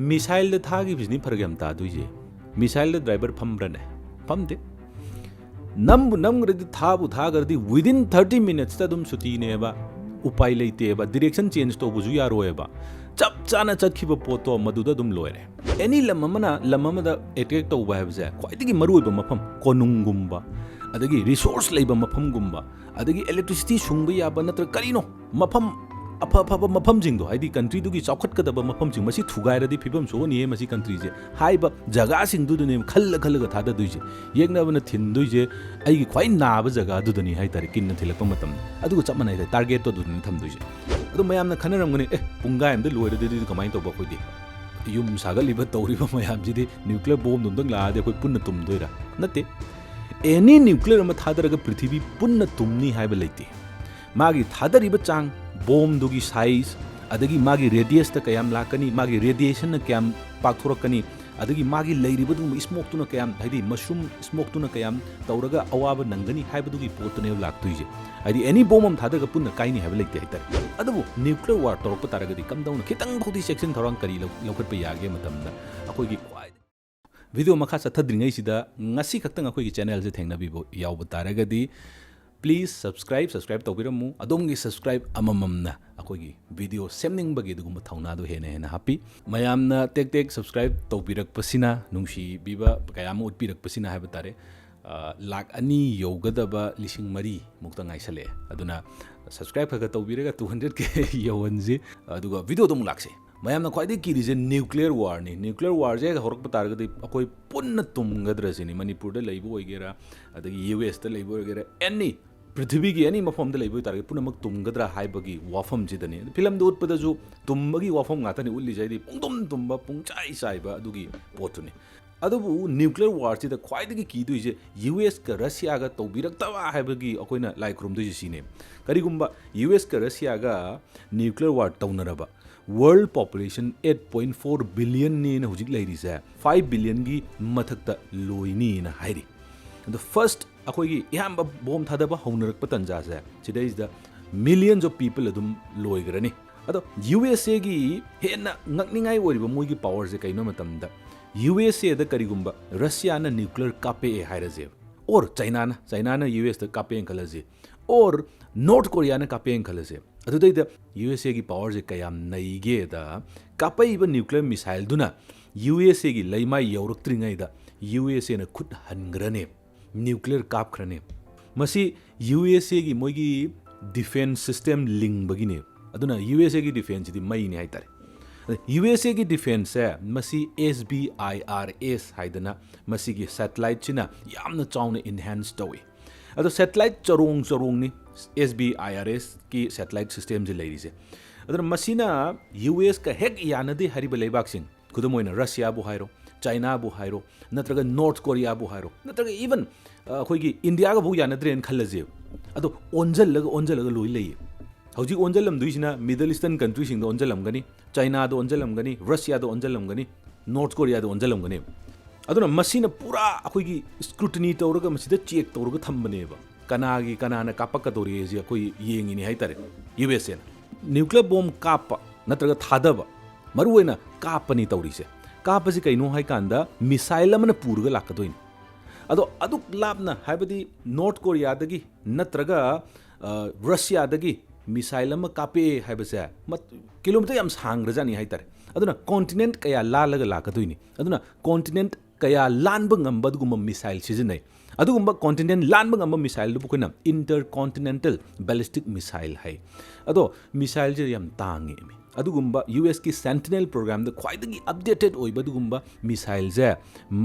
missile the थागी बिजनी फरक हम तादुजे मिसाइल द ड्राइवर फमब्रने फमदे नमग्रदि थाबु थागरदि विदिन 30 मिनट्स तदुम सुती नेबा उपाय लेतेबा डायरेक्शन चेंज तोबुजु यारोएबा चप चाना चखिबा पोतो मदुदा दुम लोयरे एनी लममदा अटैक तौबा हैबजे ख्वाइदगी मरुइबा मफम कोनुंगुम्बा अदगी रिसोर्स लेबा मफमगुम्बा अदगी इलेक्ट्रिसिटी सुंगबा याबा नत्र करिनो मफम अफब मफम जिंगदो हाइदी कंट्री दुगी चौखटकदबा मफम जिंग मसी थुगाइरदि फिबम सोनिए मसी कंट्री जे हाइबा जगा सिंगदु दुने खल्ल थादा दुइजे येगनाबना थिनदुइजे आइगी ख्वाइ नाबा जगा दुदनी हाइ तारे किन्न थिलकपा मतम अदुगो चप मनाइ टारगेट तो दुने थमदुइजे अदु मयामना खनरमगनि पुंगाय हमदे लोइरदि कमाइन तौबा खोइदि युम सागलिबा तौरिबा मयामजिदि न्यूक्लियर बॉम्ब दुमदंग लादे खोइ पुन्न तुमदोइरा नते एनी न्यूक्लियर अमा थादरगा पृथ्वी पुन्न तुमनी हाइबा लेते मागी थादरिबा चांग बॉम्ब दुगी साइज अदगी मागी रेडियस त कयाम लाकनी मागी रेडिएशन न कयाम पाकथोरकनी अदगी मागी लेरिबदु स्मोक तुना कयाम हाइदी मशरूम स्मोक तुना कयाम तौरगा अवाब नंगनी हाइबदुगी पोतने लाक्तुइजे हाइदी एनी बॉम्ब हम थादरगा पुन्न काइनी हाइबा लेते हाइतर अदबु न्यूक्लियर वार तौरप तारगदी कमदौन खितंग फौदी सेक्शन थौरांग करी लौखटपा यागे मतमदा अखोइगी क्वाइ वीडियो मखा चथद्रिङै सिदा ngasi खक्तंग अखोइगी चैनल से थेंगनाबिबो यावब तारगदी प्लीज सब्सक्राइब तौबिरमु अदोमगी सब्सक्राइब अमममना अखोइगी वीडियो सेमनिंगबगी दुगुम थौनादो हेना हापी मयामना टेक सब्सक्राइब तौबिरकपसिना नुंसी बिबा कयाम उत्पिरकपसिना हाइबा तारे लाख अनि यौगदबा लिसिंग मरी मुक्ता ngaisale aduna subscribe खगा तौबिरगा 200k यौवनजे अदुगा वीडियो दम लाक्से मयामना ख्वाइदे किरिजे न्यूक्लियर वार नि न्यूक्लियर वार जे होरक तारगदि अखोइ पुन्न तुमगद्रसिनी मणिपुर द लेबो ओइगेरा अदगी यूएस द लेबो ओइगेरा एनी पृथ्वी की एनी मफम द लेबो तारगे पुनमक तुमगद्रा हाइबगी वाफम जिदनी फिल्म द उत्पदजु तुमबगी वाफम गातनी उल्ली जाइदि पुंगदुम तुमबा पुंगचाइ साइबा अदुगी पोतुनी अदुबु न्यूक्लियर वार छि द ख्वाइदगी किदुइजे यूएस का रशिया गा तौबिरक्तवा हाइबगी अखोइना लाइक्रुमदुइजे सिने करिगुम्बा यूएस का रशिया गा न्यूक्लियर वार तौनरबा वर्ल्ड पॉपुलेशन 8.4 बिलियन ने हुजिक लेरिसे 5 बिलियन की मथक्ता लोइनी ना हाइरी द फर्स्ट अखोइगी याम बॉम्ब थादबा हौनरक पतंजा से सिदा is the millions of people अदुम लोइग्रनी अदो यूएसए की हेना ngakningai ओरिबा मोइगी पावर से कइनो मतमदा यूएसए द करिगुम्बा रशिया ना न्यूक्लियर कापे हाइरजे और चाइना ना यूएस द कापे खलजे और नॉर्थ कोरिया ना कापे खलजे अदुदैदा यूएसए की पावर से कयाम नईगे दा कापैबा न्यूक्लियर मिसाइल दुना यूएसए की लैमा यौरक्त्रिङैदा यूएसए ना खुद हनग्रने न्यूक्लियर कापख्रने मसी यूएसए की मोइगी डिफेंस सिस्टम लिंगबगिने अदुना यूएसए की डिफेंस दि मैने हाइतारे यूएसए की डिफेंस है मसी SBIRS हाइदना मसी की सैटेलाइट चिना यामना चाउना इनहैंस तौई अदो सैटेलाइट चरोंग नि SBIRS की सैटेलाइट सिस्टम जे लेरिसे अदर मसीना यूएस का हेक यानदे हरिब लेबाक्सिंग खुदमोइना रशिया बु हाइरो चाइना बु हाइरो नत्रगा नॉर्थ कोरिया बु हाइरो नत्रगा इवन अखोइगी इंडिया का बु यानद्रेन खल्लजे अदो ओंजलगा लोइ लेय हौजी ओंजलम दुइसिना मिडल ईस्टर्न कंट्री सिंग ओंजलमगनी चाइना दो ओंजलमगनी रशिया दो ओंजलमगनी नॉर्थ कोरिया दो ओंजलमगनी अदुना मसीना पूरा अखोइगी स्क्रूटनी तौरगा मसीदा चेक तौरगा थंबनेबा कनाना कापकदोरी जे अखोइ येंगिनी हाइतारे यूएसए न्यूक्लियर बॉम्ब काप नत्रगा थादबा मरुवेना कापनी तौरीसे कापसे कइनो हाइ कांदा मिसाइल अमना पूरगा लाकदोइन अदु लापना हाइबदी नॉर्थ कोरिया दगी नत्रगा रशिया दगी मिसाइल अमा कापे हाइबसे किलोमीटर याम सांग्रजानी हाइतारे अदुना कॉन्टिनेंट कया लालगा लाकदोइनी अदुना कॉन्टिनेंट कया लानब ngambadugum मिसाइल सिजनै अदुगुम्बा कॉन्टिनेंट लानब ngamba मिसाइल दु बुखना इंटर कॉन्टिनेंटल बैलिस्टिक मिसाइल है अदो मिसाइल जे याम तांगे मे अदुगुम्बा यूएस की सेंटिनल प्रोग्राम द ख्वाइदगी अपडेटेड ओइबदुगुम्बा मिसाइल जे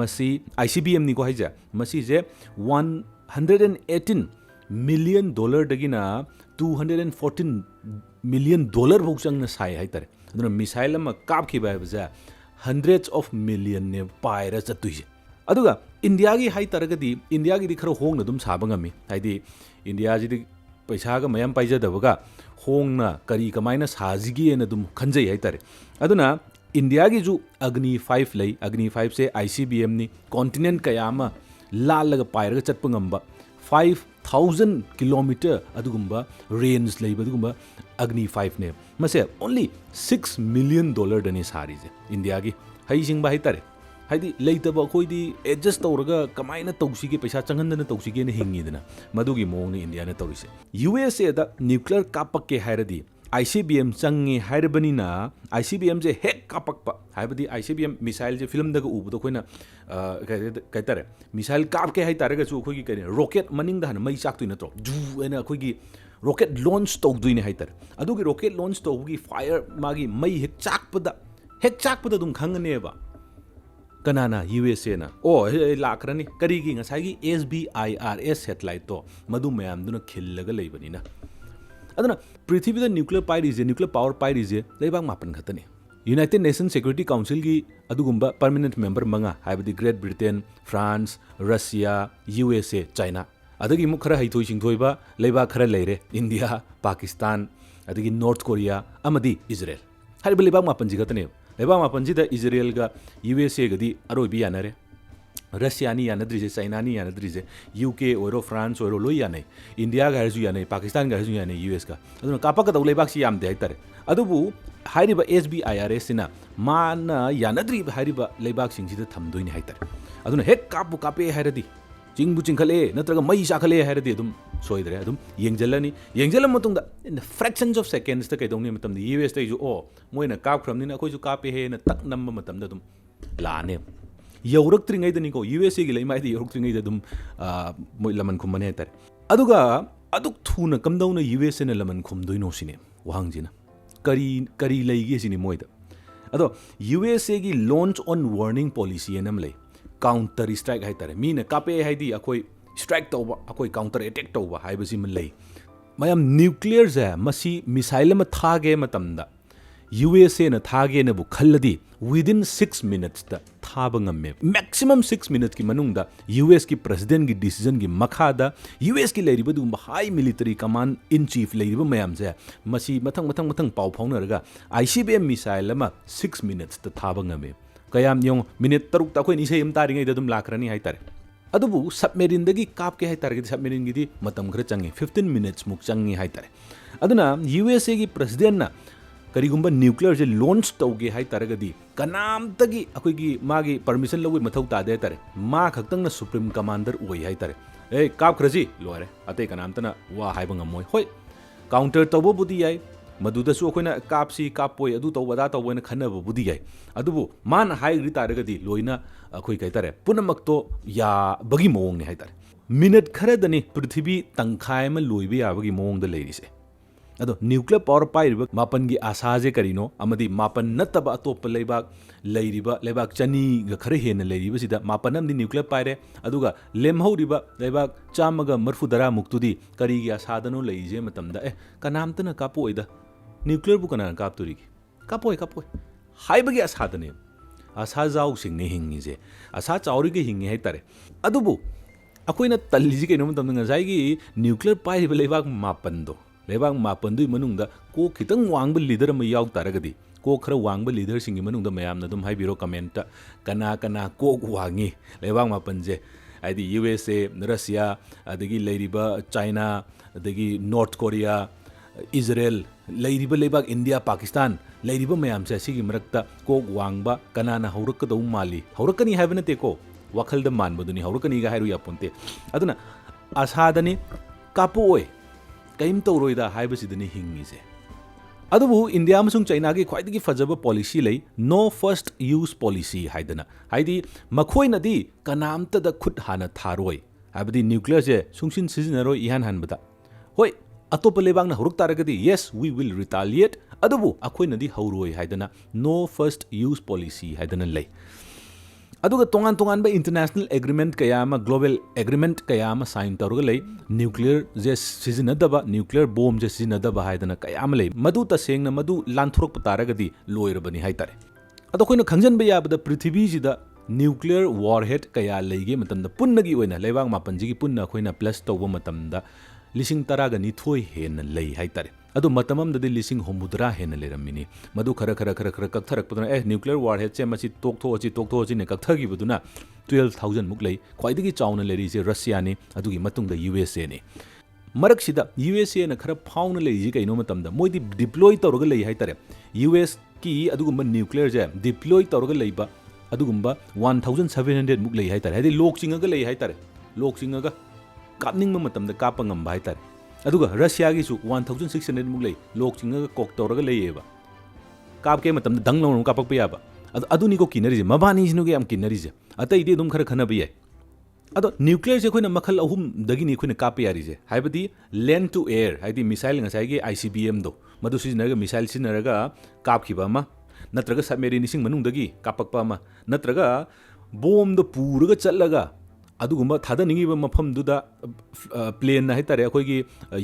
मसी ICBM नि को हाइजा मसी जे 118 मिलियन डॉलर दगिना 214 मिलियन डॉलर भौचंग न साइ हाइतारे अदुना मिसाइल अमा कापखिबा हाइबजा hundreds of million ने पायरा चतुइजे अदुगा इंडिया की हाइ तरगदी इंडिया की खर होंग दुम साबंगमी हाइदी इंडिया जी पैसा का मयम पाइजदबगा होंगना करी कमाइना साजिगी न दुम खंजई हाइतारे अदुना इंडिया की जो अग्नि 5 लई अग्नि 5 से ICBM नि continent कयामा लालगा पायरगा Chatap ngamba 5000 kilometre अदुगुम्बा range लैबदुगुम्बा अग्नि 5 ने मसे ओनली $6 million दनी सारी जे इंडिया की हई सिंग बाई तारे हाइदी लेतब अखोइदी एडजस्ट तौरगा कमाइना तौसिगे पैसा चंगनदना तौसिगे ने हिंगीदना मदुगी मोंग इंडिया ने तौरिसे यूएसए दा न्यूक्लियर कापके हाइरदी ICBM चंगे हाइरबनीना ICBM जे हेक कापकपा हाइबदी ICBM मिसाइल जे फिल्म दगा उबदो खोइना कहतारे मिसाइल कापके हाइतारगा सु अखोइगी कने रॉकेट मनिंग दा मई चाक्तुइ नत्रो जू एना अखोइगी रॉकेट लॉन्च तौदुइने हाइतारे अदुगी रॉकेट लॉन्च तौबगी फायर मागी मई हेक चाकपदा दुम खंगनेबा कनाना यूएसए ना ओ लाखरनी करीगी ngसाइगी SBIRS सेटेलाइट तो मदु मयाम दुना खिल्लगा लेबनीना अदना पृथ्वी द न्यूक्लियर पाइरिजे न्यूक्लियर पावर पाइरिजे लेबाग मापन खतने यूनाइटेड नेशन सिक्योरिटी काउंसिल की अदुगुंबा परमानेंट मेंबर मंगा हाइबदी Great Britain France Russia USA China अदगी मु खरा हैथोइ सिंथोइबा लेबाग खरा लेरे इंडिया पाकिस्तान अदगी नॉर्थ कोरिया अमदी इजराइल हाइबा लेबाग मापन जी खतने लेबाग मापन जी द इजराइल गा यूएसए गदी अरोबी यानरे रशियानी यानद्रिजे चाइनानी यानद्रिजे यूके ओरो फ्रांस ओरो लोई याने इंडिया गा हरजु याने पाकिस्तान गा हरजु याने यूएस का अदुना कापा का लेबाग सी यामदे हाइतारे अदुबु हाइरिबा SBIRS सिना माना यानद्रि हाइरिबा लेबाग सिंगसिदा थमदोइने हाइतारे अदुना हेक कापु कापे हाइरदी चिंगबु चिंखले नत्रगा मई चाखले हाइरदी अदुम सोइदरे अदुम येंगजल मतुंगदा इन फ्रैक्शंस ऑफ सेकेंड्स ता कैदोंनि मतमदि यूएस तैजु ओ मोइना कापख्रमनिना अखोइजु कापे हेना तक नम्म मतमदा अदुम लाने यौरक्त्रिङैदनिको यूएसए गी लैमाइदि यौरक्त्रिङैद अदुम मोइ लमन खुमने हाइतारे अदुगा अदुक थुना कमदौना यूएसए ना लमन खुमदोइनो सिने वांगजिना करी लैगी सिने मोइदा अदो यूएसए गी launch on warning policy annum लै काउंटर स्ट्राइक हाइतारे मीना कापे हाइदि अखोइ स्ट्राइक तौबा अखोइ काउंटर अटैक तौबा हाइबसि मन लै मयाम न्यूक्लियर जे मसी मिसाइल म थागे मतमदा यूएसए ना थागे नबु खल्लदि विदिन 6 minutes दा थाबा ngame मैक्सिमम 6 minutes की मनुंगदा यूएस की प्रेसिडेंट की डिसीजन की मखादा यूएस की लेरिबा दुंबा high military command in chief लेरिबा मयाम जे मसी मथंग पाउ फाउनरगा ICBM मिसाइल मा 6 minutes दा थाबा ngame कयाम यों मिनिट तरुक ता कोइ निसे यम तारिङै ददुम लाखरनी हाइतारे अदुबु सबमेरिन दगी काप के हाइतारे सबमेरिन गिदी मतम खर चंगे 15 minutes मुक चंगे हाइतारे अदुना यूएसए की प्रेसिडेंट ना करीगुंबा न्यूक्लियर जे लॉन्च तौगे हाइतारगदी कनामतगी अखोइगी मागी परमिशन लौवे मथौ तादे हाइतारे मा खक्तंगना सुप्रीम कमांडर ओइ हाइतारे ए काप खरजी लोरे अते कनामतना वा हाइबा ngमोइ होय काउंटर तौबो बुदी याय मदुदसु अखोइना कापसी कापोइ अदु तौबदा तौबोइना खन्नबो बुदी याय अदुबु मान हाइग्रि तारगदी लोइना अखोइ कैतारे पुनमक्तो या बगी मोंगने हाइतारे मिनट खरदनी पृथ्वी तंखाय म लोइबे याबगी मोंगदा लेरिसे अदो न्यूक्लियर पावर पाइरिबा मापन की आशाजे करिनो अमदी मापन नतबा अतोप लेबाक चनी ग खरे हेन लेरिबा सिदा मापन अमदी न्यूक्लियर पाइरे अदुगा लेमहौरिबा लेबाक चामगा मरफुदरा मुक्तुदी करिगी आशादनो लेइजे मतमदा ए कनामतना कापोइदा न्यूक्लियर बु कना कापतुरी कापोइ हाइबगी आशादने आशा जाउ सिंगने हिंगिजे आशा चाउरिगे हिंगे हाइतारे अदुबु अखोइना तल्लिजी केनो मतमदा ngसाइगी न्यूक्लियर पाइरिबा लेबाक मापनदो लेबाग मापनदुई मनुंगदा को खितंग वांगबा लीडर म याव तारगदी को खरा वांगबा लीडर सिंगी मनुंगदा मयामना दुम हाइबिरो कमेंट कना को वांगी लेबाग मापनजे आइदि यूएसए रशिया अदगी लेरिबा चाइना अदगी नॉर्थ कोरिया इजराइल लेरिबा लेबाग इंडिया पाकिस्तान लेरिबा मयामसे सिगी मरक्ता को वांगबा कनाना हौरकदौ माली हौरकनी हाइबा नते को वखलदा मानबदुनी हौरकनी गा हाइरु यापुनते अदुना आसादनी कापोय कईम तौरोइदा हाइबसिदनी हिंगिसे अदुबु इंडिया अमसुंग चाइना की ख्वाइदगी फजबा पॉलिसी लई नो फर्स्ट यूज पॉलिसी हाइदना हाइदी मखोइनदी कनामतदा खुद हाना थारोय हाइबदी न्यूक्लियर जे सुंगसिन सिजनरो इहान हानबदा होय अतोप लेबांगना हुरुक तारगदी यस वी विल रिटालिएट अदुबु अखोइनदी हौरोय हाइदना नो फर्स्ट यूज पॉलिसी हाइदना लई अदुगा तोंगान बा इंटरनेशनल एग्रीमेंट कयामा ग्लोबल एग्रीमेंट कयामा साइन तौरगा लई न्यूक्लियर जे सिजनदबा न्यूक्लियर बॉम्ब जे सिजनदबा हाइदना कयामा लई मदु तसेंगना मदु लांथोरक तारगदी लोइरबनी हाइतारे अदो खोइना खंजनबा याबदा पृथ्वी जिदा न्यूक्लियर वॉरहेड कया लेगे मतमदा पुन्नगी ओइना लेबाग मापनजिगी पुन्ना खोइना प्लस तौबा मतमदा लिसिंग तरागा निथोय हेन लई हाइतारे अदो मतममददी लिसिंग होमुद्रा हेन लेरमिनी मदु खर कक्थरकपदना ए न्यूक्लियर वॉरहेड से मसी तोक्थोची ने कक्थगिबदुना 12,000 मुक लई ख्वाइदगी चाउना लेरिसे रशिया ने अदुगी मतुंगदा यूएसए ने ꯃꯔꯛꯁꯤꯗ USA ꯅ ꯈꯔ ꯐꯥꯎꯅ ꯂꯩꯔꯤꯁꯤ ꯀꯩꯅꯣ ꯃꯇꯝꯗ ꯃꯣꯏꯗꯤ ꯗꯤꯄ꯭ꯂꯣꯏ ꯇꯧꯔꯒ ꯂꯩ ꯍꯥꯏꯇꯥꯔꯦ US ꯀꯤ ꯑꯗꯨꯒꯨꯝꯕ ꯅ꯭ꯌꯨꯀ꯭ꯂꯤꯌꯔꯁꯦ ꯗꯤꯄ꯭ꯂꯣꯏ ꯇꯧꯔꯒ ꯂꯩꯕ ꯑꯗꯨꯒꯨꯝꯕ 1700 ꯃꯨꯛ ꯂꯩ ꯍꯥꯏꯇꯥꯔꯦ ꯍꯥꯏꯗꯤ ꯂꯣꯛ ꯆꯤꯡꯉꯒ ꯂꯩ ꯍꯥꯏꯇꯥꯔꯦ ꯂꯣꯛ ꯆꯤꯡꯉꯒ ꯀꯥꯞꯅꯤꯡꯕ ꯃꯇꯝꯗ ꯀꯥꯞꯄ ꯉꯝꯕ ꯍꯥꯏꯇꯥꯔꯦ ꯑꯗꯨꯒ ꯔꯁꯤꯌꯥꯒꯤꯁꯨ 1600 ꯃꯨꯛ ꯂꯩ ꯂꯣꯛ ꯆꯤꯡꯉꯒ ꯀꯣꯛ ꯇꯧꯔꯒ ꯂꯩꯌꯦꯕ ꯀꯥꯞꯀꯦ ꯃꯇꯝꯗ ꯗꯪ ꯂꯥꯎꯅ ꯀꯥꯞꯄꯛꯄ ꯌꯥꯕ ꯑꯗꯨꯅꯤꯀꯣ ꯀꯤꯅꯔꯤꯁꯦ ꯃꯕꯥꯅꯤꯁꯤꯅ ꯌꯥꯝ ꯀꯤꯅꯔꯤꯁꯦ ꯑꯇꯩꯗꯤ ꯑꯗꯨꯝ ꯈꯔ ꯈꯟꯅꯕ ꯌꯥꯏ ꯑꯗꯣ ꯅ꯭ꯌꯨꯀ꯭ꯂꯤꯌꯔꯁꯦ ꯑꯩꯈꯣꯏꯅ ꯃꯈꯜ ꯑꯍꯨꯝꯗꯒꯤꯅꯤ ꯑꯩꯈꯣꯏꯅ ꯀꯥꯞꯄ ꯌꯥꯔꯤꯁꯦ ꯍꯥꯏꯕꯗꯤ ꯂꯦꯟ ꯇꯨ ꯑꯦꯌꯔ ꯍꯥꯏꯗꯤ ꯃꯤꯁꯥꯏꯜ ꯉꯁꯥꯏꯒꯤ ICBMꯗꯣ ꯃꯗꯨ ꯁꯤꯖꯤꯟꯅꯔꯒ ꯃꯤꯁꯥꯏꯜ ꯁꯤꯖꯤꯟꯅꯔꯒ ꯀꯥꯞꯈꯤꯕ ꯑꯃ ꯅꯠꯇ꯭ꯔꯒ ꯁꯕꯃꯦꯔꯤꯟ ꯏꯁꯤꯡ ꯃꯅꯨꯡꯗꯒꯤ ꯀꯥꯞꯄꯛꯄ ꯑꯃ ꯅꯠꯇ꯭ꯔꯒ ꯕꯣꯝꯗꯣ ꯄꯨꯔꯒ ꯆꯠꯂꯒ ꯑꯗꯨꯒꯨꯝꯕ ꯊꯥꯗꯅꯤꯡꯉꯤꯕ ꯃꯐꯝꯗꯨꯗ ꯄ꯭ꯂꯦꯟ ꯍꯥꯏꯇꯥꯔꯦ ꯑꯩꯈꯣꯏꯒꯤ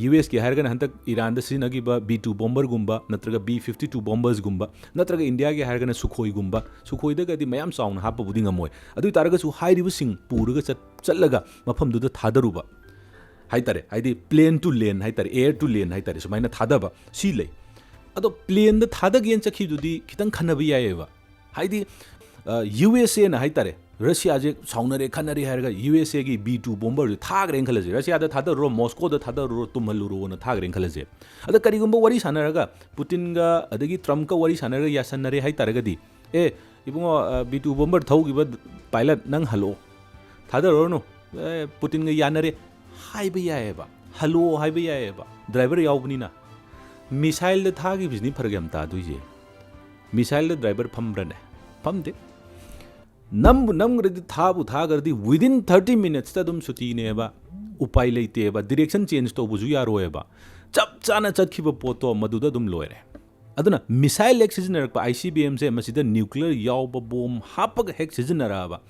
USꯀꯤ ꯍꯥꯏꯔꯒꯅ ꯍꯟꯗꯛ ꯏꯔꯥꯟꯗ ꯁꯤꯖꯤꯟꯅꯈꯤꯕ B2 ꯕꯣꯝꯕꯔꯒꯨꯝꯕ ꯅꯠꯇ꯭ꯔꯒ B52 ꯕꯣꯝꯕꯔꯁꯒꯨꯝꯕ ꯅꯠꯇ꯭ꯔꯒ ꯏꯟꯗꯤꯌꯥꯒꯤ ꯍꯥꯏꯔꯒꯅ ꯁꯨꯈꯣꯏꯒꯨꯝꯕ ꯁꯨꯈꯣꯏꯗꯒꯗꯤ ꯃꯌꯥꯝ ꯆꯥꯎꯅ ꯍꯥꯞꯄꯕꯨꯗꯤ ꯉꯝꯃꯣꯏ ꯑꯗꯨ ꯑꯣꯏꯇꯥꯔꯒꯁꯨ ꯍꯥꯏꯔꯤꯕꯁꯤꯡ ꯄꯨꯔꯒ ꯆꯠꯂꯒ ꯃꯐꯝꯗꯨꯗ ꯊꯥꯗꯔꯨꯕ ꯍꯥꯏꯇꯥꯔꯦ ꯍꯥꯏꯗꯤ ꯄ꯭ꯂꯦꯟ ꯇꯨ ꯂꯦꯟ ꯍꯥꯏꯇꯥꯔꯦ ꯑꯦꯌꯔ ꯇꯨ ꯂꯦꯟ ꯍꯥꯏꯇꯥꯔꯦ ꯁꯨꯃꯥꯏꯅ ꯊꯥꯗꯕ ꯁꯤ ꯂꯩ ꯑꯗꯣ ꯄ꯭ꯂꯦꯟꯗ ꯊꯥꯗꯒꯦꯅ ꯆꯠꯈꯤꯕꯗꯨꯗꯤ ꯈꯤꯇꯪ ꯈꯟꯅꯕ ꯌꯥꯏꯑꯕ ꯍꯥꯏꯗꯤ USA 나 하이따레 러시아제 사우너레 칸나리 하르가 USA기 B2 bomber 타그랭 칼라지 러시아다 타더로 모스코다 타더로 뚜말루로나 타그랭 칼라지 아다 까리군보 와리 사나라가 푸틴가 아다기 트럼프가 와리 사나라가 야산나레 하이따라가디 에 이bungo B2 bomber 타우기바 파일럿 낭 할로 타더로노 푸틴가 야나레 하이바 야에바 할로 하이바 야에바 드라이버 야우브니나 미사일드 타기 비즈니 파르게 따두이제 미사일드 드라이버 팜브라네 팜데 नमग्रदी थाबु थागरदी within 30 minutes ता दुम सुतीनेबा उपाय लेतेबा डायरेक्शन चेंज तोबुजु यारोएबा चप चाना चतखिबा पोतो मदुदा दुम लोयरे अदुना मिसाइल एक्स सिजनरपा ICBM से मसिदा न्यूक्लियर यावबा बोम हापग हेक सिजनराबा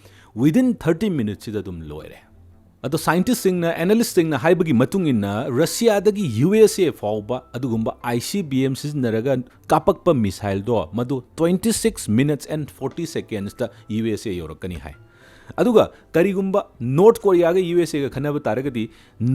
विदिन 30 मिनट्स सिदा दुम लोयरे अदो साइंटिस्ट सिंगना एनालिस्ट सिंगना हाइबगी मतुंगिना रशिया दगी USA फाउबा अदुगुंबा ICBM सिजनरगा कापकपा मिसाइल दो मदु 26 minutes and 40 seconds ता USA योरकनी हाय अदुगा करिगुंबा नॉर्थ कोरिया गे USA गा खनब तारगदी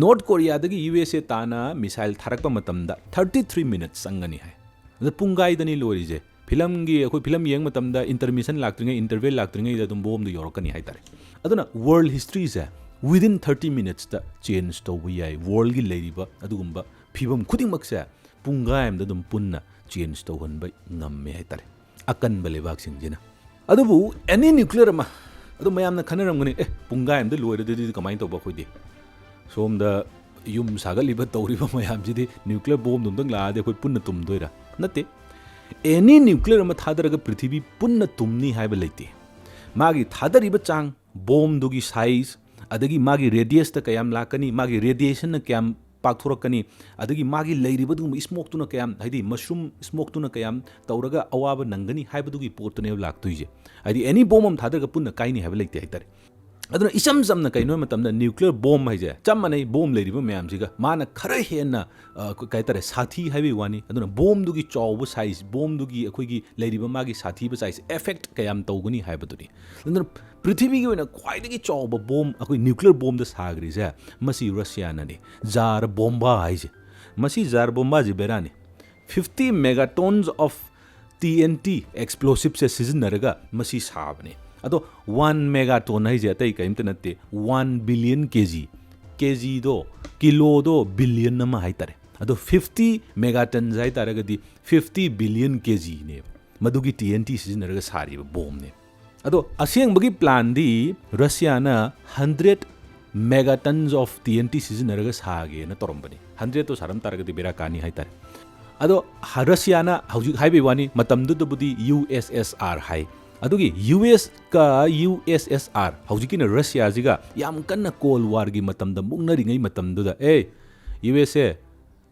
नॉर्थ कोरिया दगी USA ताना मिसाइल थारकपा मतमदा 33 minutes संगनी हाय अद पुंगाई दनी लोरिजे फिल्म गी अखोय फिल्म येंग मतमदा इंटरमिशन लाक्त्रिंगे इंटरवेल लाक्त्रिंगे दा दुम बोम दु योरकनी हाय तारे अदुना वर्ल्ड हिस्ट्री से within 30 minutes ता change तौबा याय वर्ल्ड गी लेरिबा अदुगुंबा फिबम खुदिंगमक्से पुंगाय अमदा दुम पुन्ना change तौहनबा ngemme हायतारे अकनबा लेबाक सिंगजिना अदुबु एनी न्यूक्लियर मा अदु मयामना खनरमगनि पुंगाय अमदा लोयरदि कमाइन तौबा खोइदि सोमदा युम सागलिबा तौरिबा मयामजिदि न्यूक्लियर बोम दुमदंग लादे खोइ पुन्ना तुमदोइरा नते एनी न्यूक्लियर मा थादरगा पृथ्वी पुन्ना तुमनी हायबा लेते मागी थादरिबा चांग बोम दुगी साइज अदगी मागी रेडियस ता कयाम लाकनी मागी रेडिएशन न कयाम पाकथोरकनी अदगी मागी लेरिबदुम स्मोक तुना कयाम हाइदी मशरूम स्मोक तुना कयाम तौरगा अवाब नंगनी हाइबदुगी पोर्तने लाक्तुइजे हाइदी एनी बोम थादरगा पुन्ना काइनी हाइबा लेते हाइतारे अदुना इसम समना कइनो मतमदा न्यूक्लियर बोम हाइजे चमने बोम लेरिबा मयामजिगा माना खरा हेना काइतारे साथी हाइबे वानी अदुना बोम दुगी चौब साइज बोम दुगी अखोइगी लेरिबा मागी साथी बा साइज इफेक्ट कयाम तौगनी हाइबदुनी अदुना पृथ्वी की ओइना ख्वाइदगी चौब बोम अखोइ न्यूक्लियर बोम द सागरिजे मसी रशिया ननी जार बोम्बा हाइजे मसी जार बोम्बा जी बेरानी 50 मेगाटन्स ऑफ TNT एक्सप्लोसिव से सिजनरगा मसी साबने अदो 1 मेगाटन हाइजे अतै कइमत नते 1 बिलियन केजी दो किलो दो बिलियन नमा हाइतारे अदो 50 मेगाटन हाइतारगदी 50 बिलियन केजी ने मदुगी TNT सिजनरगा सारिबा बोम ने अदो असेंबगी प्लान दी रशिया ना 100 मेगाटन्स ऑफ TNT सिजनरगा सागे ना तोरंबनी 100 तो सारम तारगदी बेरा कानी हाइतारे अदो रशिया ना हौजिक हाइबे वानी मतमदुदबुदी USSR हाइ अदुगी US का USSR हौजिकिना रशिया जिगा याम कन्ना कोल वार गी मतमदा मुगनरिङै मतमदुदा USA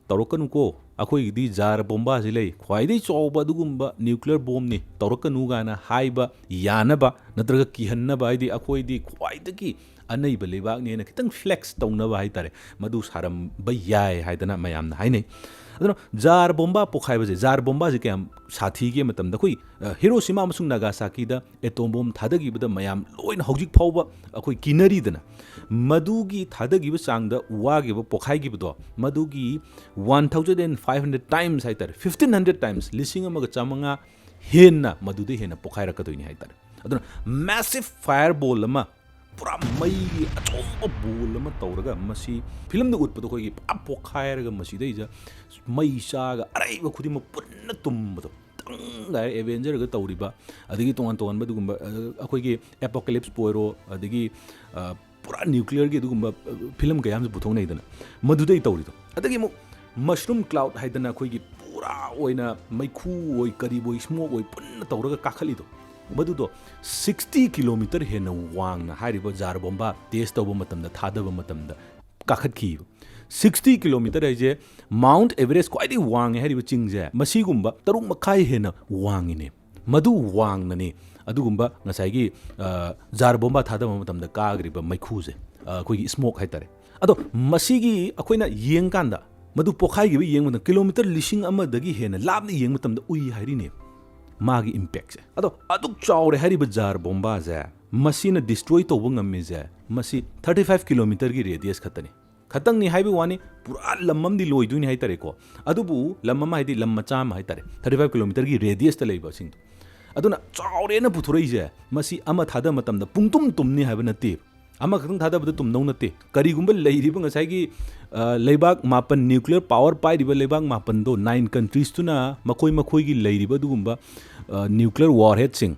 तौरकनु को अखोइदी जार बोम्बा जिलै ख्वाइदै चौबा अदुगुम्बा न्यूक्लियर बोम नि तौरकनु गाना हाइबा यानबा नत्रगा किहन्नबा हाइदी अखोइदी ख्वाइदगी अनैबा लेबाक नेना खितंग फ्लेक्स तौनबा हाइतारे मदु सारम बयाय हाइदना मयामना हाइनै अदुना जार बोम्बा पोखाइबजे जार बोम्बा जे क्याम साथी के मतमदा खोइ हिरोशिमा अमसुंग नागासाकी दा एटोम बोम थादगिबदा मयाम लोइन हौजिक फाउबा अखोइ किनरीदना मदुगी थादगिबा चांगदा वागिबा पोखाइगिबदो मदुगी 1500 टाइम्स हाइतारे 1500 टाइम्स लिसिंग अमगा चामंगा हेन्ना मदुदे हेन्ना पोखाइरकदोइनि हाइतारे अदुना मैसिव फायरबॉल अमा pura mai achomba bol ama tawraga masi film da utpado khoi pa pokhairaga masi dei ja mai saga arai ba khudi ma punna tumbado tang avenger ga tawriba adigi tongan tongan ba dugumba akhoi gi apocalypse poiro adigi pura nuclear gi dugumba film ga yam buthong nei dana madu dei tawrido adigi mo mushroom cloud haidana akhoi gi pura oina maikhu oi kari boi smoke oi punna tawraga kakhalido मधुदो 60 kilometre हेन वांगना हारिबो Tsar Bomba test तौबो मतमदा थादबो मतमदा काखतखी 60 kilometre हाइजे माउंट एवरेस्ट क्वाइदि वांगे हारिबो चिंगजे मसीगुम्बा तरुक मखाई हेन वांगिने मधु वांगनने अदुगुम्बा ngसाइगी जार बोम्बा थादबो मतमदा काग्रिबा मैखुजे अखोइगी स्मोक हाइतारे अदो मसीगी अखोइना येंगकांदा मधु पोखाइगी येंगमदा किलोमीटर लिसिंग अमदगी हेन लाबनि येंगमतमदा उइ हारिने मागी इम्पैक्ट से अदो अदुक चावरे हरिब जार बोम्बा जे मसीना डिस्ट्रॉय तौब ngame जे मसी 35 किलोमीटर की रेडियस खतनी खतंग नि हाइबे वानी पूरा लम्मम दि लोइदुनि हाइतरे को अदुबु लम्मम हाइदि लम्मा चाम हाइतरे 35 किलोमीटर की रेडियस त लेबा सिंग अदुना चावरे न पुथुरई जे मसी अमा थादा मतम द पुंगतुम तुमनि हाइबे नते अमा खतंग थादा बद तुम नौ नते करिगुम्बा लेरिबा ngसाइगी लेबाक मापन न्यूक्लियर पावर पाइरिबा लेबाक मापन दो 9 कंट्रीज तुना मखोई मखोई की लेरिबा दुगुम्बा न्यूक्लियर वॉरहेड सिंग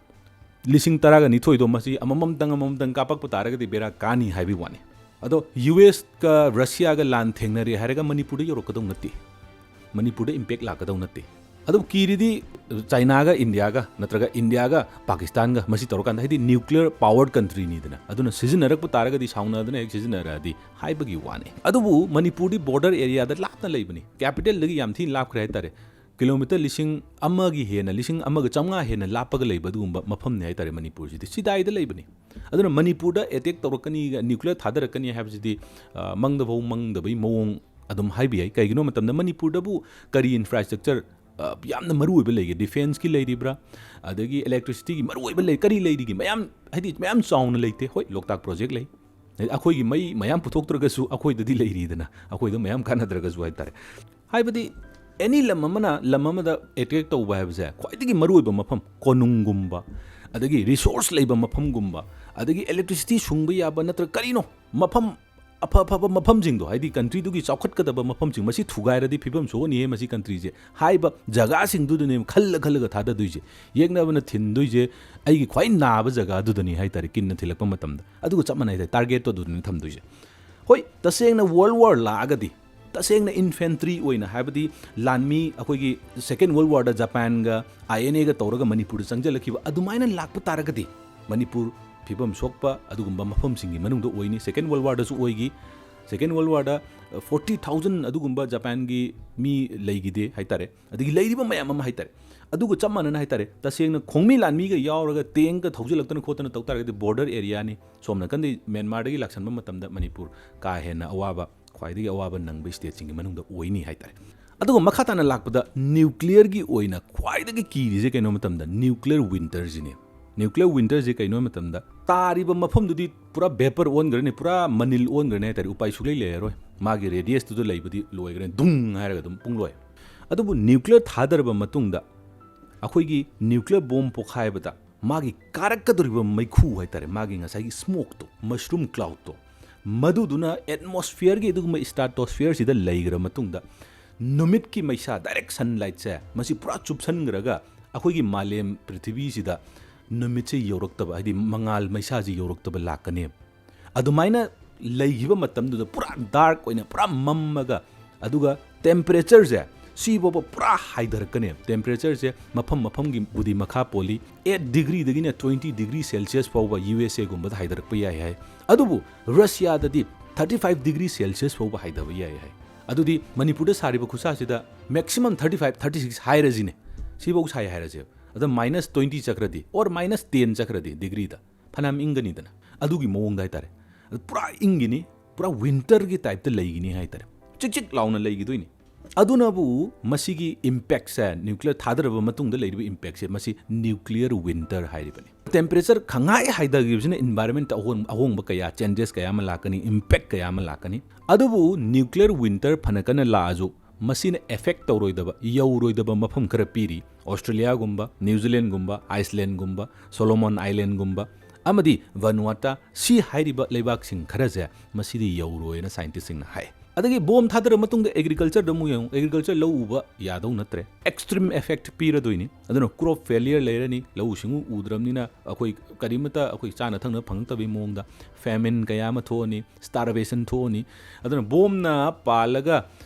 लिसिंग तरागा निथोइदो मसी अममम तंग कापक पतारगदि बेरा कानी हाइबी वाने अदो यूएस का रशिया का लान थेंगनरे हारेगा मणिपुर योरकदौ नते मणिपुर इम्पैक्ट लाकदौ नते अदो कीरिदी चाइना का इंडिया का नत्रगा इंडिया का पाकिस्तान का मसी तौरकान हाइदि न्यूक्लियर पावर्ड कंट्री निदना अदुना सिजनरक पतारगदि साउनादना एक सिजनरादि हाइबगी वाने अदुबु मणिपुर बॉर्डर एरिया दा लापना लेबनी कैपिटल लगी याम थी लापखरे हाइतारे किलोमीटर लिसिंग अमगी हेन लिसिंग अमग चमगा हेन लापग लेबदुगुम्बा मफम ने हाइतारे मणिपुर सिदि सिदाइदा लेबनी अदुना मणिपुर दा अटैक तौरकनी न्यूक्लियर थादरकनी हाइबसिदि मंगदबौ मंगदबै मवोंग अदुम हाइबि हाइ कइगिनो मतमदा मणिपुर दबु करी इंफ्रास्ट्रक्चर यामना मरुइबा लेगे डिफेंस की लेरिब्रा अदगी इलेक्ट्रिसिटी की मरुइबा ले करी लेरिगी मयाम हाइदि मयाम चाउना लेते होय लोकताक प्रोजेक्ट ले अखोइगी मई मयाम पुथोक्तरगसु अखोइददि लेरिदना अखोइद मयाम कानदरगसु हाइतारे हाइबदि एनी लममदा अटैक तौबा हाइबसे ख्वाइदगी मरुइबा मफम कोनुंगुम्बा अदगी रिसोर्स लेबा मफमगुम्बा अदगी इलेक्ट्रिसिटी सुंगबा याबा नत्र करिनो मफम अफब मफम जिंगदो हाइदि कंट्री दुगी चौखटकदबा मफम जिंग मसी थुगाइरदि फिबम सोनी हे मसी कंट्री जे हाइबा जगा सिंग दुदने खल्लगा थादा दुइजे येगनाबना थिन दुइजे आइगी ख्वाइ नाबा जगा दुदनी हाइतारे किन्न थिलकपा मतमदा अदुगु चमनाइ टारगेट तो दुदने थम दुइजे होय तसेंगना वर्ल्ड वॉर लागदी तसेंगना इन्फेंट्री ओइना हाइबदि लानमी अखोइगी सेकेंड वर्ल्ड वॉर दा जापान गा आईएनए गा तौरगा मणिपुर संगजलखिबा अदुमाइना लाकपा तारगदि मणिपुर फिबम सोकपा अदुगुम्बा मफम सिंगी मनुंग ओइनी सेकेंड वर्ल्ड वॉर दसु ओइगी सेकेंड वर्ल्ड वॉर दा 40,000 अदुगुम्बा जापान की मी लेगिदे हाइतारे अदगी लेरिबा मयाम अमा हाइतारे अदुगु चमनना हाइतारे तसेंगना खोंगमी लानमी गा यावरगा तेंग का थौजलक्तन खोतन तौतारगदि बॉर्डर एरिया नि सोमना कंदि म्यांमार दगी लाक्सनबा मतमदा मणिपुर का हेना अवाबा ख्वाइदगी अवाबा नंग स्टेट सिंगी मनुंग ओइनी हाइतारे अदुगु मखाताना लाकपदा न्यूक्लियर की ओइना ख्वाइदगी कीरिजे कैनो मतमदा न्यूक्लियर विंटर जिने न्यूक्लियर विंटर जे कैनो मतमदा तारिबा मफमदुदी पूरा वेपर ओनग्रने पूरा मनिल ओनग्रने तारि उपाय सुलै लेरोय मागी रेडियस तुदु लैबदी लोइग्रने दुंग हायरगा दुम पुंगलोय अदुबु न्यूक्लियर थादरबा मतुंगदा अखोइगी न्यूक्लियर बॉम्ब पोखायबदा मागी कारक्कदुरिबा मैखु हायतारे मागी ngसाइगी स्मोक तो मशरूम क्लाउड तो मधुदुना एटमॉस्फेयर की दुगुम स्ट्रेटोस्फेयर सिदा लैग्रा मतुंगदा नुमित की मैसा डायरेक्ट सनलाइट से मसी पूरा चुपसनग्रगा अखोइगी मालेम पृथ्वी सिदा नुमित से यौरक्तबा हाइदि मंगाल मैसा जी यौरक्तबा लाकने अदुमाइना लैगिबा मतमदुदा पूरा डार्क ओइना पूरा मम्मगा अदुगा टेम्परेचर जे सीबोबो पूरा हाइदरकने टेम्परेचर से मफम मफम की बुदी मखा पोली 8 डिग्री दगिना 20 डिग्री सेल्सियस फाउबा यूएसए गुम्बदा हाइदरकपा याय हाय अदुबु रशिया ददि 35 डिग्री सेल्सियस फाउबा हाइदबा याय हाय अदुदी मणिपुर सारिबा खुसासिदा मैक्सिमम 35 36 हाइरजिने सीबो साय हाइरजे अद -20 चक्रदी और -10 चक्रदी डिग्री दा फनाम इंगनीदना अदुगी मोंग दाइतारे पूरा इंगिनी पूरा विंटर की टाइप द लैगिनी हाइतारे चिक चिक लाउना लैगिदोइनी अदुनाबु मसीगी इम्पैक्ट से न्यूक्लियर थादरबा मतुंगदा लैरिबा इम्पैक्ट से मसी न्यूक्लियर विंटर हाइरिबनी टेम्परेचर खंगाय हाइदगिबसिना एनवायरनमेंट अहोंग कया चेंजेस कया मा लाकनी इम्पैक्ट कया मा लाकनी अदुबु न्यूक्लियर विंटर फनकना लाजु मसीना एफेक्ट तौरोइदबा यौरोइदबा मफम खरा पीरी ऑस्ट्रेलिया गुम्बा न्यूजीलैंड गुम्बा आइसलैंड गुम्बा सोलोमन आइलैंड गुम्बा amadi Vanuatu si hairiba leibak sing khara je masidi yauroina scientist sing na hai adagi bom thadra matung da agriculture da mu yang agriculture lau uba yadau natre extreme effect pira doini aduna crop failure leirani lau singu udramni na akoi karimata akoi chana thangna phangtabi mongda famine kayama thoni starvation thoni aduna bom na palaga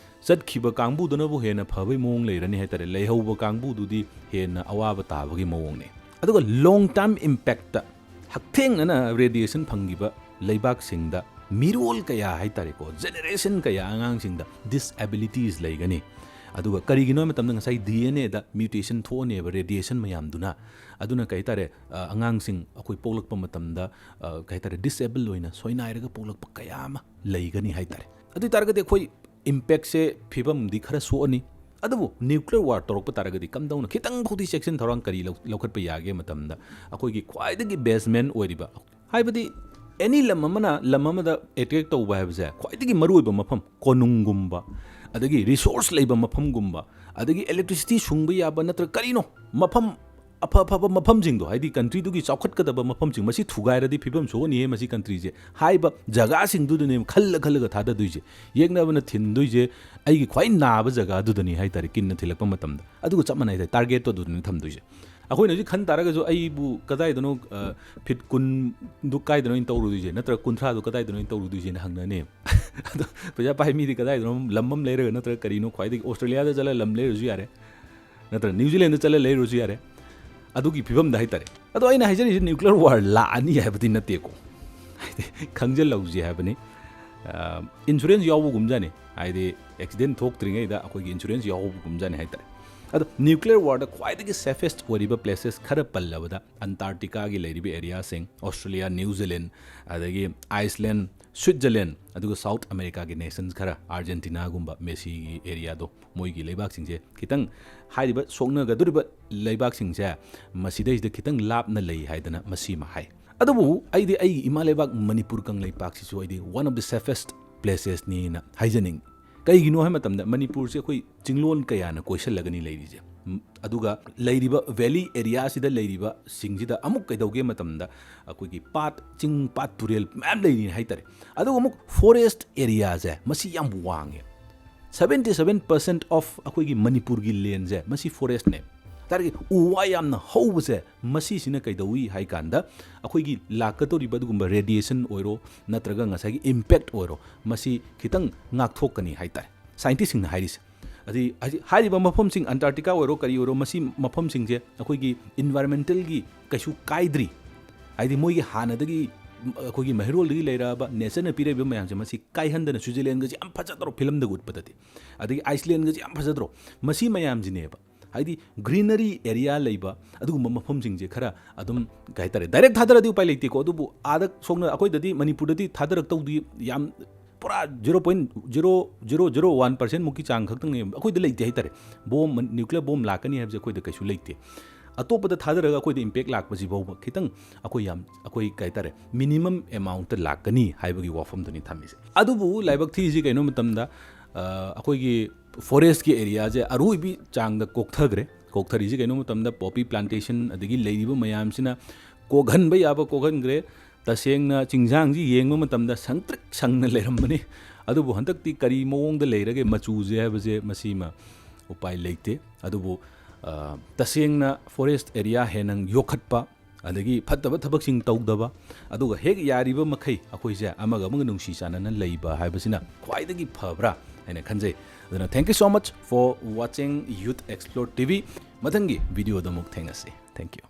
ꯆꯠꯈꯤꯕ ꯀꯥꯡꯕꯨꯗꯨꯅꯕꯨ ꯍꯦꯟꯅ ꯐꯕꯩ ꯃꯑꯣꯡ ꯂꯩꯔꯅꯤ ꯍꯥꯏꯇꯥꯔꯦ ꯂꯩꯍꯧꯕ ꯀꯥꯡꯕꯨꯗꯨꯗꯤ ꯍꯦꯟꯅ ꯑꯋꯥꯕ ꯇꯥꯕꯒꯤ ꯃꯑꯣꯡꯅꯤ ꯑꯗꯨꯒ ꯂꯣꯡ ꯇꯔꯝ ꯏꯝꯄꯦꯛꯇ ꯍꯛꯊꯦꯡꯅꯅ ꯔꯦꯗꯤꯌꯦꯁꯟ ꯐꯪꯈꯤꯕ ꯂꯩꯕꯥꯛꯁꯤꯡꯗ ꯃꯤꯔꯣꯜ ꯀꯌꯥ ꯍꯥꯏꯇꯥꯔꯦꯀꯣ ꯖꯦꯅꯦꯔꯦꯁꯟ ꯀꯌꯥ ꯑꯉꯥꯡꯁꯤꯡꯗ ꯗꯤꯁꯑꯦꯕꯤꯂꯤꯇꯤꯁ ꯂꯩꯒꯅꯤ ꯑꯗꯨꯒ ꯀꯔꯤꯒꯤꯅꯣ ꯍꯥꯏꯕ ꯃꯇꯝꯗ ꯉꯁꯥꯏ DNAꯗ म्यूटेशन ꯊꯣꯛꯑꯅꯦꯕ ꯔꯦꯗꯤꯌꯦꯁꯟ ꯃꯌꯥꯝꯗꯨꯅ ꯑꯗꯨꯅ ꯀꯩ ꯍꯥꯏꯇꯥꯔꯦ ꯑꯉꯥꯡꯁꯤꯡ ꯑꯩꯈꯣꯏ ꯄꯣꯛꯂꯛꯄ ꯃꯇꯝꯗ ꯀꯩ ꯍꯥꯏꯇꯥꯔꯦ ꯗꯤꯁꯑꯦꯕꯜ ꯑꯣꯏꯅ ꯁꯣꯏꯅꯥꯏꯔꯒ ꯄꯣꯛꯂꯛꯄ ꯀꯌꯥ ꯑꯃ ꯂꯩꯒꯅꯤ ꯍꯥꯏꯇꯥꯔꯦ ꯑꯗꯨ ꯑꯣꯏꯇꯥꯔꯒꯗꯤ ꯑꯩꯈꯣꯏ ꯏꯝꯄꯦꯛꯁꯦ ꯐꯤꯕꯝꯗꯤ ꯈꯔ ꯁꯣꯛꯑꯅꯤ ꯑꯗꯨꯕꯨ ꯅ꯭ꯌꯨꯀ꯭ꯂꯤꯌꯔ ꯋꯥꯔ ꯇꯧꯔꯛꯄ ꯇꯥꯔꯒꯗꯤ ꯀꯝꯗꯧꯅ ꯈꯤꯇꯪ ꯐꯥꯎꯗꯤ ꯆꯦꯛꯁꯤꯟ ꯊꯧꯔꯥꯡ ꯀꯔꯤ ꯂꯧꯈꯠꯄ ꯌꯥꯒꯦ ꯃꯇꯝꯗ ꯑꯩꯈꯣꯏꯒꯤ ꯈ꯭ꯋꯥꯏꯗꯒꯤ ꯕꯦꯁꯃꯦꯟ ꯑꯣꯏꯔꯤꯕ ꯍꯥꯏꯕꯗꯤ ꯑꯦꯅꯤ ꯂꯝ ꯑꯃꯅ ꯂꯝ ꯑꯃꯗ ꯑꯦꯇꯦꯛ ꯇꯧꯕ ꯍꯥꯏꯕꯁꯦ ꯈ꯭ꯋꯥꯏꯗꯒꯤ ꯃꯔꯨꯑꯣꯏꯕ ꯃꯐꯝ ꯀꯣꯅꯨꯡꯒꯨꯝꯕ ꯑꯗꯒꯤ ꯔꯤꯁꯣꯔꯁ ꯂꯩꯕ ꯃꯐꯝꯒꯨꯝꯕ ꯑꯗꯒꯤ ꯏꯂꯦꯛꯇ꯭ꯔꯤꯁꯤꯇꯤ ꯁꯨꯡꯕ ꯌꯥꯕ ꯅꯠꯇ꯭ꯔꯒ ꯀꯔꯤꯅꯣ ꯃꯐꯝ ꯑꯐꯕ ꯃꯐꯝꯁꯤꯡꯗꯣ ꯍꯥꯏꯗꯤ ꯀꯟꯇ꯭ꯔꯤꯗꯨꯒꯤ ꯆꯥꯎꯈꯠꯀꯗꯕ ꯃꯐꯝꯁꯤꯡ ꯃꯁꯤ ꯊꯨꯒꯥꯏꯔꯗꯤ ꯐꯤꯕꯝ ꯁꯣꯛꯑꯅꯤꯍꯦ ꯃꯁꯤ ꯀꯟꯇ꯭ꯔꯤꯁꯦ ꯍꯥꯏꯕ ꯖꯒꯥꯁꯤꯡꯗꯨꯗꯅꯦ ꯈꯜꯂꯒ ꯊꯥꯗꯗꯣꯏꯁꯦ ꯌꯦꯛꯅꯕꯅ ꯊꯤꯟꯗꯣꯏꯁꯦ ꯑꯩꯒꯤ ꯈ꯭ꯋꯥꯏ ꯅꯥꯕ ꯖꯒꯥꯗꯨꯗꯅꯤ ꯍꯥꯏꯇꯥꯔꯦ ꯀꯤꯟꯅ ꯊꯤꯜꯂꯛꯄ ꯃꯇꯝꯗ ꯑꯗꯨꯒ ꯆꯞ ꯃꯥꯟꯅꯩ ꯇꯥꯔꯒꯦꯠꯇꯣ ꯑꯗꯨꯗꯅꯤ ꯊꯝꯗꯣꯏꯁꯦ ꯑꯩꯈꯣꯏꯅ ꯍꯧꯖꯤꯛ ꯈꯟ ꯇꯥꯔꯒꯁꯨ ꯑꯩꯕꯨ ꯀꯗꯥꯏꯗꯅꯣ ꯐꯤꯠ 10ꯗꯨ ꯀꯥꯏꯗꯅꯣ ꯑꯩꯅ ꯇꯧꯔꯨꯗꯣꯏꯁꯦ ꯅꯠꯇ꯭ꯔꯒ 30ꯗꯨ ꯀꯗꯥꯏꯗꯅꯣ ꯑꯩꯅ ꯇꯧꯔꯨꯗꯣꯏꯁꯦꯅ ꯍꯪꯅꯅꯦ ꯑꯗꯣ ꯄꯩꯁꯥ ꯄꯥꯏ ꯃꯤꯗꯤ ꯀꯗꯥꯏꯗꯅꯣ ꯂꯝ ꯑꯃ ꯂꯩꯔꯒ ꯅꯠꯇ꯭ꯔꯒ ꯀꯔꯤꯅೋ ꯈ꯭ꯋꯥꯏꯗꯒꯤ ꯑꯣꯁꯇ꯭ꯔꯦꯂꯤꯌꯥꯗ ꯆꯠꯂ ꯂꯝ ꯂꯩꯔꯁꯨ ꯌꯥꯔꯦ ꯅꯠꯇ꯭ꯔꯒ ꯅ꯭ꯌꯨꯖꯤꯂꯦꯟꯗ ꯆꯠꯂ ꯂꯩꯔꯁꯨ ꯌꯥꯔꯦ ꯑꯗꯨꯒꯤ ꯐꯤꯕꯝꯗ ꯍꯥꯏꯇꯥꯔꯦ ꯑꯗꯣ ꯑꯩꯅ ꯍꯥꯏꯖꯔꯤꯁꯦ ꯅ꯭ꯌꯨꯀ꯭ꯂꯤꯌꯔ ꯋꯥꯔ ꯂꯥꯛꯑꯅꯤ ꯍꯥꯏꯕꯗꯤ ꯅꯠꯇꯦꯀꯣ ꯍꯥꯏꯗꯤ ꯈꯪꯖꯤꯜꯍꯧꯁꯤ ꯍꯥꯏꯕꯅꯤ ꯏꯟꯁꯨꯔꯦꯟꯁ ꯌꯥꯎꯕꯒꯨꯝꯖꯥꯅꯤ ꯍꯥꯏꯗꯤ ꯑꯦꯛꯁꯤꯗꯦꯟ ꯊꯣꯛꯇ꯭ꯔꯤꯉꯩꯗ ꯑꯩꯈꯣꯏꯒꯤ ꯏꯟꯁꯨꯔꯦꯟꯁ ꯌꯥꯎꯕꯒꯨꯝꯖꯥꯅꯤ ꯍꯥꯏꯇꯥꯔꯦ ꯑꯗꯣ ꯅ꯭ꯌꯨꯀ꯭ꯂꯤꯌꯔ ꯋꯥꯔꯗ ꯈ꯭ꯋꯥꯏꯗꯒꯤ ꯁꯦꯐꯦꯁꯠ ꯑꯣꯏꯔꯤꯕ ꯄ꯭ꯂꯦꯁꯦꯁ ꯈꯔ ꯄꯜꯂꯕꯗ ꯑꯟꯇꯥꯔꯛꯇꯤꯀꯥꯒꯤ ꯂꯩꯔꯤꯕ ꯑꯦꯔꯤꯌꯥꯁꯤꯡ ꯑꯣꯁꯇ꯭ꯔꯦꯂꯤꯌꯥ ꯅ꯭ꯌꯨꯖꯤꯂꯦꯟ ꯑꯗꯒꯤ ꯑꯥꯏꯁꯂꯦꯟ ꯁ꯭ꯋꯤꯠꯖꯔꯂꯦꯟ ꯑꯗꯨꯒ ꯁꯥꯎꯠ ꯑꯃꯦꯔꯤꯀꯥꯒꯤ ꯅꯦꯁꯟꯁ ꯈꯔ ꯑꯥꯔꯖꯦꯟꯇꯤꯅꯥꯒꯨꯝꯕ ꯃꯦꯁꯤꯒꯤ ꯑꯦꯔꯤꯌꯥꯗꯣ ꯃꯣꯏꯒꯤ ꯂꯩꯕꯥꯛꯁꯤꯡꯁꯦ ꯈꯤꯇꯪ ꯍꯥꯏꯔꯤꯕ ꯁꯣꯛꯅꯒꯗꯧꯔꯤꯕ ꯂꯩꯕꯥꯛꯁꯤꯡꯁꯦ ꯃꯁꯤꯗꯩꯁꯤꯗ ꯈꯤꯇꯪ ꯂꯥꯞꯅ ꯂꯩ ꯍꯥꯏꯗꯅ ꯃꯁꯤꯃ ꯍꯥꯏ ꯑꯗꯨꯕꯨ ꯑꯩꯗꯤ ꯑꯩꯒꯤ ꯏꯃꯥ ꯂꯩꯕꯥꯛ ꯃꯅꯤꯄꯨꯔ ꯀꯪꯂꯩꯄꯥꯛꯁꯤꯁꯨ ꯑꯩꯗꯤ ꯋꯥꯟ ꯑꯣꯐ ꯗ ꯁꯦꯐꯦꯁꯠ ꯄ꯭ꯂꯦꯁꯦꯁꯅꯤꯅ ꯍꯥꯏꯖꯅꯤꯡꯉꯤ ꯀꯩꯒꯤꯅꯣ ꯍꯥꯏꯕ ꯃꯇꯝꯗ ꯃꯅꯤꯄꯨꯔꯁꯦ ꯑꯩꯈꯣꯏ ꯆꯤꯡꯂꯣꯟ ꯀꯌꯥꯅ ꯀꯣꯏꯁꯜꯂꯒꯅꯤ ꯂꯩꯔꯤꯁꯦ ꯑꯗꯨꯒ ꯂꯩꯔꯤꯕ ꯚꯦꯂꯤ ꯑꯦꯔꯤꯌꯥꯁꯤꯗ ꯂꯩꯔꯤꯕ ꯁꯤꯡꯁꯤꯗ ꯑꯃꯨꯛ ꯀꯩꯗꯧꯒꯦ ꯃꯇꯝꯗ ꯑꯩꯈꯣꯏꯒꯤ ꯄꯥꯠ ꯆꯤꯡ ꯄꯥꯠ ꯇꯨꯔꯦꯜ ꯃꯌꯥꯝ ꯂꯩꯔꯤ ꯍꯥꯏꯇꯥꯔꯦ ꯑꯗꯨꯒ ꯑꯃꯨꯛ ꯐꯣꯔꯦꯁꯠ ꯑꯦꯔꯤꯌꯥꯁꯦ ꯃꯁꯤ ꯌꯥꯝ ꯋꯥꯡꯉꯦ 77% ꯑꯣꯐ ꯑꯩꯈꯣꯏꯒꯤ ꯃꯅꯤꯄꯨꯔꯒꯤ ꯂꯦꯟꯁꯦ ꯃꯁꯤ ꯐꯣꯔꯦꯁꯠꯅꯦ ꯇꯥꯔꯒꯤ ꯎ ꯋꯥ ꯌꯥꯝꯅ ꯍꯧꯕꯁꯦ ꯃꯁꯤꯁꯤꯅ ꯀꯩꯗꯧꯏ ꯍꯥꯏ ꯀꯥꯟꯗ ꯑꯩꯈꯣꯏꯒꯤ ꯂꯥꯛꯀꯗꯧꯔꯤꯕ ꯑꯗꯨꯒꯨꯝꯕ ꯔꯦꯗꯤꯌꯦꯁꯟ ꯑꯣꯏꯔꯣ ꯅꯠꯇ꯭ꯔꯒ ꯉꯁꯥꯏꯒꯤ ꯏꯝꯄꯦꯛ ꯑꯣꯏꯔꯣ ꯃꯁꯤ ꯈꯤꯇꯪ ꯉꯥꯛꯊꯣꯛꯀꯅꯤ ꯍꯥꯏꯇꯥꯔꯦ ꯁꯥꯏꯟꯇꯤꯁꯁꯤꯡꯅ ꯍꯥꯏꯔꯤꯁꯦ ꯑꯗꯤ ꯍꯥꯏꯔꯤꯕ ꯃꯐꯝꯁꯤꯡ ꯑꯟꯇꯥꯔꯛꯇꯤꯀꯥ ꯑꯣꯏꯔꯣ ꯀꯔꯤ ꯑꯣꯏꯔꯣ ꯃꯁꯤ ꯃꯐꯝꯁꯤꯡꯁꯦ ꯑꯩꯈꯣꯏꯒꯤ ꯏꯟꯚꯥꯏꯔꯟꯃꯦꯟꯇꯦꯜꯒꯤ ꯀꯩꯁꯨ ꯀꯥꯏꯗ꯭ꯔꯤ ꯍꯥꯏꯗꯤ ꯃꯣꯏꯒꯤ ꯍꯥꯟꯅꯗꯒꯤ ꯑꯩꯈꯣꯏꯒꯤ ꯃꯍꯩꯔꯣꯜꯗꯒꯤ ꯂꯩꯔꯛꯑꯕ ꯅꯦꯆꯔꯅ ꯄꯤꯔꯛꯏꯕ ꯃꯌꯥꯝꯁꯦ ꯃꯁꯤ ꯀꯥꯏꯍꯟꯗꯅ ꯁ꯭ꯋꯤꯖꯔꯂꯦꯟꯒꯁꯦ ꯌꯥꯝ ꯐꯖꯗ꯭ꯔꯣ ꯐꯤꯂꯝꯗꯒ ꯎꯠꯄꯗꯗꯤ ꯑꯗꯒꯤ ꯑꯥꯏꯁꯂꯦꯟꯒꯁꯦ ꯌꯥꯝ ꯐꯖꯗ꯭ꯔꯣ ꯃꯁꯤ ꯃꯌꯥꯝꯁꯤꯅꯦꯕ ꯍꯥꯏꯗꯤ ꯒ꯭ꯔꯤꯅꯔꯤ ꯑꯦꯔꯤꯌꯥ ꯂꯩꯕ ꯑꯗꯨꯒꯨꯝꯕ ꯃꯐꯝꯁꯤꯡꯁꯦ ꯈꯔ ꯑꯗꯨꯝ ꯀꯩ ꯍꯥꯏꯇꯥꯔꯦ ꯗꯥꯏꯔꯦꯛ ꯊꯥꯗꯔꯗꯤ ꯎꯄꯥꯏ ꯂꯩꯇꯦꯀꯣ ꯑꯗꯨꯕꯨ ꯑꯥꯗ ꯁꯣꯝꯅ ꯑꯩꯈꯣꯏꯗꯗꯤ ꯃꯅꯤꯄꯨꯔꯗꯗꯤ ꯊꯥꯗꯔꯛꯇꯧꯗꯤ ꯌꯥꯝ ꯄꯨꯔꯥ 0.0001% ꯃꯨꯛꯀꯤ ꯆꯥꯡ ꯈꯛꯇꯪꯅꯦ ꯑꯩꯈꯣꯏꯗ ꯂꯩꯇꯦ ꯍꯥꯏꯇꯥꯔꯦ ꯕꯣꯝ ꯅ꯭ꯌꯨꯀ꯭ꯂꯤꯌꯔ ꯕꯣꯝ ꯂꯥꯛꯀꯅꯤ ꯍꯥꯏꯕꯁꯦ ꯑꯩꯈꯣꯏꯗ ꯀꯩꯁꯨ ꯂꯩꯇꯦ ꯑꯇꯣꯞꯄꯗ ꯊꯥꯗꯔꯒ ꯑꯩꯈꯣꯏꯗ ꯏꯝꯄꯦꯛ ꯂꯥꯛꯄꯁꯤ ꯐꯥꯎꯕ ꯈꯤꯇꯪ ꯑꯩꯈꯣꯏ ꯀꯩ ꯍꯥꯏꯇꯥꯔꯦ ꯃꯤꯅꯤꯃꯝ ꯑꯦꯃꯥꯎꯟꯇ ꯂꯥꯛꯀꯅꯤ ꯍꯥꯏꯕꯒꯤ ꯋꯥꯐꯝꯗꯨꯅꯤ ꯊꯝꯃꯤꯁꯦ ꯑꯗꯨꯕꯨ ꯂꯥꯏꯕꯛ ꯊꯤꯁꯤ ꯀꯩꯅꯣ ꯃꯇꯝꯗ ꯑꯩꯈꯣꯏꯒꯤ ꯐꯣꯔꯦꯁꯠꯀꯤ ꯑꯦꯔꯤꯌꯥꯁꯦ ꯑꯔꯣꯏꯕꯤ ꯆꯥꯡꯗ ꯀꯣꯛꯊꯔꯤꯁꯤ ꯀꯩꯅꯣ ꯃꯇꯝꯗ ꯄꯣꯄꯤ ꯄ꯭ꯂꯥꯟꯇꯦꯁꯟ ꯑꯗꯒꯤ ꯂꯩꯔꯤꯕ ꯃꯌꯥꯝꯁꯤꯅ ꯀꯣꯛꯍꯟꯕ ꯌꯥꯕ ꯀꯣꯛꯍꯟꯈ꯭ꯔꯦ ꯇꯁꯦꯡꯅ ꯆꯤꯡꯁꯥꯡꯁꯤ ꯌꯦꯡꯕ ꯃꯇꯝꯗ ꯁꯪꯇ꯭ꯔꯤꯛ ꯁꯪꯅ ꯂꯩꯔꯝꯕꯅꯤ ꯑꯗꯨꯕꯨ ꯍꯟꯗꯛꯇꯤ ꯀꯔꯤ ꯃꯑꯣꯡꯗ ꯂꯩꯔꯒꯦ ꯃꯆꯨꯁꯦ ꯍꯥꯏꯕꯁꯦ ꯃꯁꯤꯃ ꯎꯄꯥꯏ ꯂꯩꯇꯦ ꯑꯗꯨꯕꯨ ꯇꯁꯦꯡꯅ ꯐꯣꯔꯦꯁꯠ ꯑꯦꯔꯤꯌꯥ ꯍꯦꯟꯅ ꯌꯣꯛꯈꯠꯄ ꯑꯗꯒꯤ ꯐꯠꯇꯕ ꯊꯕꯛꯁꯤꯡ ꯇꯧꯗꯕ ꯑꯗꯨꯒ ꯍꯦꯛ ꯌꯥꯔꯤꯕ ꯃꯈꯩ ꯑꯩꯈꯣꯏꯁꯦ ꯑꯃꯒ ꯅꯨꯡꯁꯤ ꯆꯥꯟꯅꯅ ꯂꯩꯕ ꯍꯥꯏꯕꯁꯤꯅ ꯈ꯭ꯋꯥꯏꯗꯒꯤ ꯐꯕ꯭ꯔꯥ ꯍꯥꯏꯅ ꯈꯟꯖꯩ ꯑꯗꯨꯅ thank you so much for watching ꯌꯨꯠ ꯑꯦꯛꯁꯄ꯭ꯂꯣꯔ ꯇꯤꯚꯤ ꯃꯊꯪꯒꯤ ꯚꯤꯗꯤꯑꯣꯗ ꯑꯃꯨꯛ ꯊꯦꯡꯅꯁꯤ ꯊꯦꯡꯛ ꯌꯨ